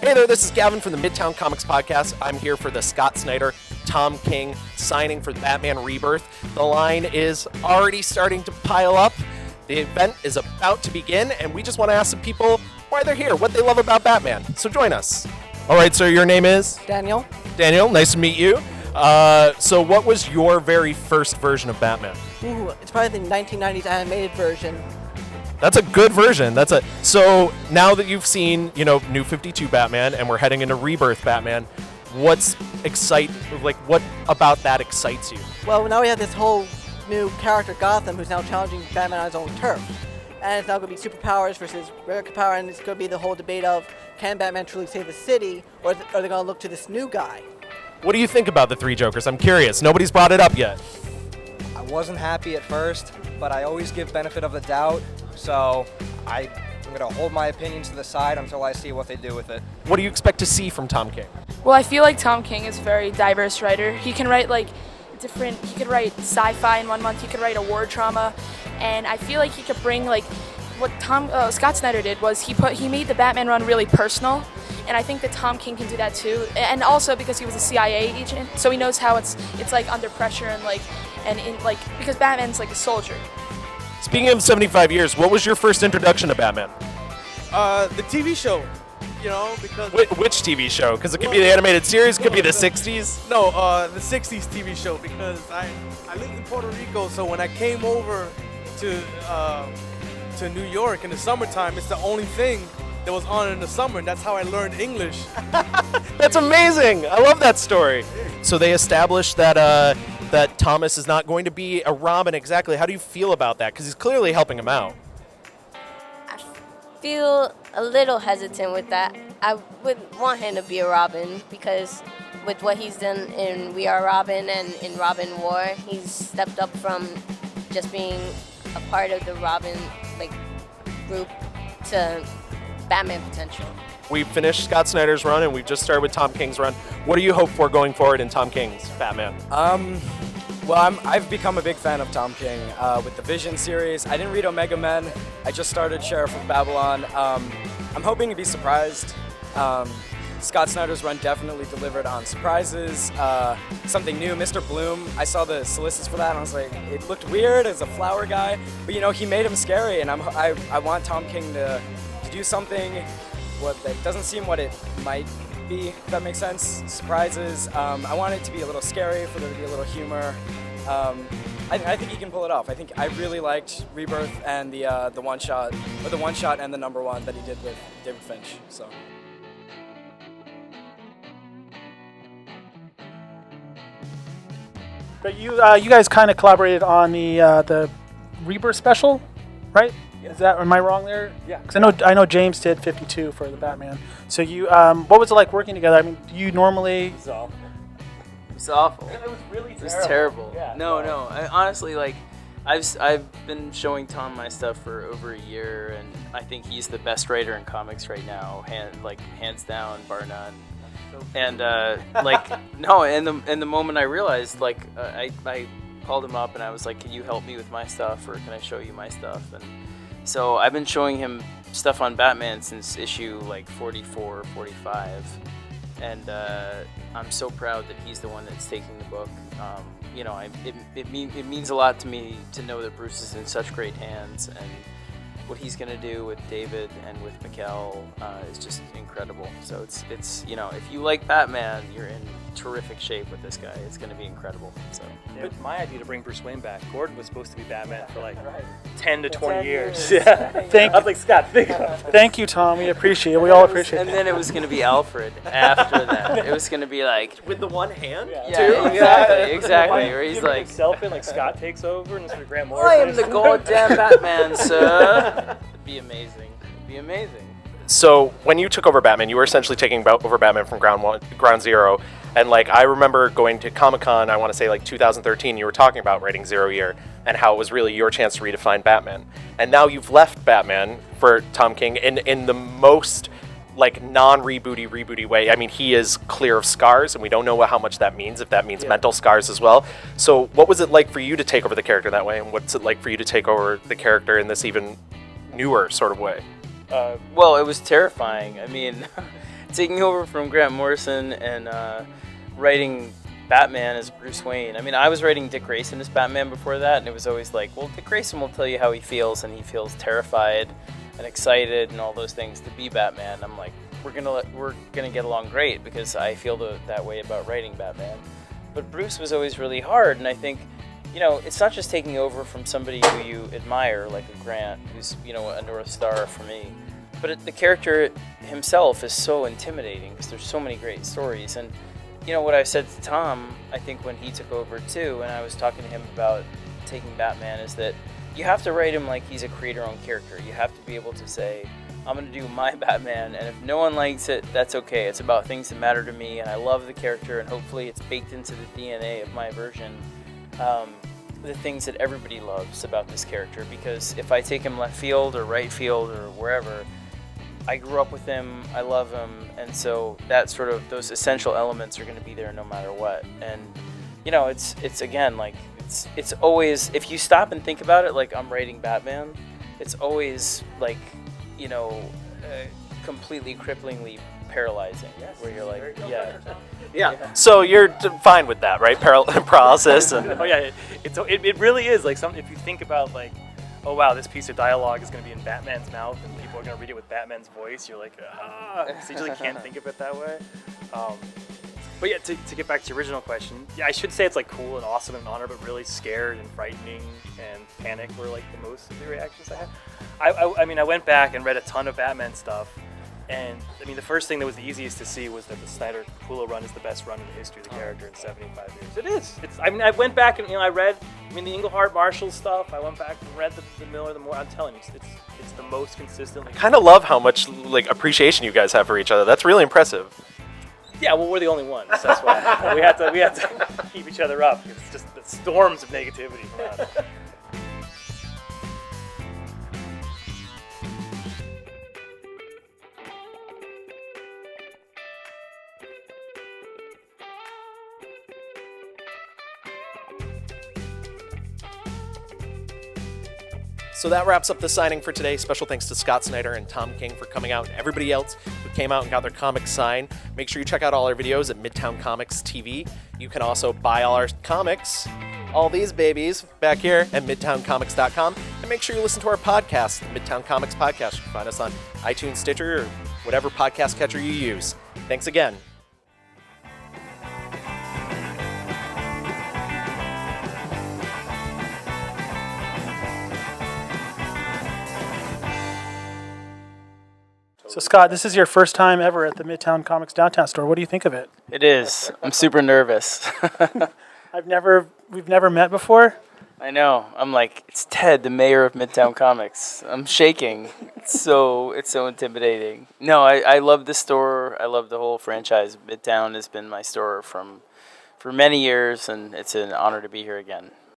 Hey there, this is Gavin from the Midtown Comics Podcast. I'm here for the Scott Snyder, Tom King signing for Batman Rebirth. The line is already starting to pile up. The event is about to begin, and we just want to ask some people why they're here, what they love about Batman. So join us. All right, sir, your name is? Daniel. Daniel, nice to meet you. So what was your very first version of Batman? Ooh, it's probably the 1990s animated version. That's a good version. So now that you've seen, New 52 Batman and we're heading into Rebirth Batman, what about that excites you? Well, now we have this whole new character, Gotham, who's now challenging Batman on his own turf. And it's now going to be superpowers versus regular power, and it's going to be the whole debate of, can Batman truly save the city, or are they going to look to this new guy? What do you think about the Three Jokers? I'm curious. Nobody's brought it up yet. I wasn't happy at first, but I always give benefit of the doubt, so I'm going to hold my opinions to the side until I see what they do with it. What do you expect to see from Tom King? Well, I feel like Tom King is a very diverse writer. He can write he could write sci-fi in 1 month, he could write a war drama, and I feel like he could bring what Scott Snyder did was he made the Batman run really personal, and I think that Tom King can do that too. And also because he was a CIA agent, so he knows how it's like under pressure because Batman's like a soldier. Speaking of 75 years, what was your first introduction to Batman? The TV show, because... Which TV show? Because it could be the animated series, it could be the 60s. No, the 60s TV show, because I lived in Puerto Rico, so when I came over to New York in the summertime, it's the only thing that was on in the summer, and that's how I learned English. That's amazing. I love that story. So they established that that Thomas is not going to be a Robin exactly. How do you feel about that? Because he's clearly helping him out. I feel a little hesitant with that. I would want him to be a Robin because with what he's done in We Are Robin and in Robin War, he's stepped up from just being a part of the Robin group to Batman potential. We finished Scott Snyder's run and we've just started with Tom King's run. What do you hope for going forward in Tom King's Batman? Well, I've become a big fan of Tom King with the Vision series. I didn't read Omega Men. I just started Sheriff of Babylon. I'm hoping to be surprised. Scott Snyder's run definitely delivered on surprises. Something new, Mr. Bloom. I saw the solicits for that and I was like, it looked weird as a flower guy, but he made him scary, and I want Tom King to do something that doesn't seem what it might be, if that makes sense. Surprises. I want it to be a little scary, for there to be a little humor. I think he can pull it off. I really liked Rebirth and the one shot and the number one that he did with David Finch. So. But you guys kind of collaborated on the Rebirth special, right? Yeah. Am I wrong there? Yeah. Because I know James did 52 for the Batman. So you, what was it like working together? I mean, do you normally? It was awful. It was really terrible. It was terrible. Yeah. No. I, honestly, I've been showing Tom my stuff for over a year, and I think he's the best writer in comics right now, hands down, bar none. And no, and the moment I realized, I called him up and I was like, "Can you help me with my stuff, or can I show you my stuff?" And so I've been showing him stuff on Batman since issue 44, 45, and I'm so proud that he's the one that's taking the book. It means a lot to me to know that Bruce is in such great hands, and what he's going to do with David and with Mikkel is just incredible. So it's if you like Batman, you're in terrific shape with this guy. It's going to be incredible. So it was my idea to bring Bruce Wayne back. Gordon was supposed to be Batman for 10 to 20 years. Yeah. I was like, Scott, think about this. Thank you, Tom. We appreciate it. We all appreciate it. And then it was going to be Alfred after that. It was going to be with the one hand? Yeah, exactly. Where he's like, himself in, Scott takes over and Mr. Grant Morrison. I am the goddamn Batman, sir. It'd be amazing. So when you took over Batman, you were essentially taking over Batman from ground zero. And I remember going to Comic-Con, I want to say 2013, you were talking about writing Zero Year and how it was really your chance to redefine Batman. And now you've left Batman for Tom King in the most non-rebooty way. I mean, he is clear of scars, and we don't know how much that means, if that means mental scars as well. So what was it like for you to take over the character that way, and what's it like for you to take over the character in this even newer sort of way? Well, it was terrifying. I mean, taking over from Grant Morrison and writing Batman as Bruce Wayne. I mean, I was writing Dick Grayson as Batman before that, and it was always like, well, Dick Grayson will tell you how he feels, and he feels terrified and excited and all those things to be Batman. I'm like, we're gonna get along great because I feel that way about writing Batman. But Bruce was always really hard, and I think, you know, it's not just taking over from somebody who you admire, like a Grant, who's, you know, a North Star for me. But the character himself is so intimidating because there's so many great stories. And, you know, what I said to Tom, I think when he took over too, and I was talking to him about taking Batman, is that you have to write him like he's a creator-owned character. You have to be able to say, I'm going to do my Batman, and if no one likes it, that's okay. It's about things that matter to me, and I love the character, and hopefully it's baked into the DNA of my version. The things that everybody loves about this character, because if I take him left field or right field or wherever, I grew up with him, I love him, and so that sort of, those essential elements are going to be there no matter what. And, you know, it's again, like, it's always, if you stop and think about it, like I'm writing Batman, it's always like, you know, completely cripplingly paralyzing, where you're like, Yeah. So you're fine with that, right? Paralysis and Oh yeah, it really is like something. If you think about like, oh wow, this piece of dialogue is going to be in Batman's mouth, and people are going to read it with Batman's voice. You're like, so you just like, can't think of it that way. But yeah, to get back to your original question, yeah, I should say it's like cool and awesome and honor, but really scared and frightening and panic were like the most of the reactions I had. I mean, I went back and read a ton of Batman stuff. And I mean, the first thing that was the easiest to see was that the Snyder Capullo run is the best run in the history of the character in 75 years. It is. It's. I mean, I went back and, you know, I read. I mean, the Englehart Marshall stuff. I went back and read the Miller, the Moore. I'm telling you, it's the most consistently. kind of love how much like appreciation you guys have for each other. That's really impressive. Yeah, well, we're the only ones. That's why we have to keep each other up. It's just the storms of negativity from us. So that wraps up the signing for today. Special thanks to Scott Snyder and Tom King for coming out, and everybody else who came out and got their comics signed. Make sure you check out all our videos at Midtown Comics TV. You can also buy all our comics, all these babies, back here at MidtownComics.com. And make sure you listen to our podcast, the Midtown Comics Podcast. You can find us on iTunes, Stitcher, or whatever podcast catcher you use. Thanks again. So Scott, this is your first time ever at the Midtown Comics Downtown store. What do you think of it? It is. I'm super nervous. We've never met before. I know. I'm like, it's Ted, the mayor of Midtown Comics. I'm shaking. It's so intimidating. No, I love this store. I love the whole franchise. Midtown has been my store for many years, and it's an honor to be here again.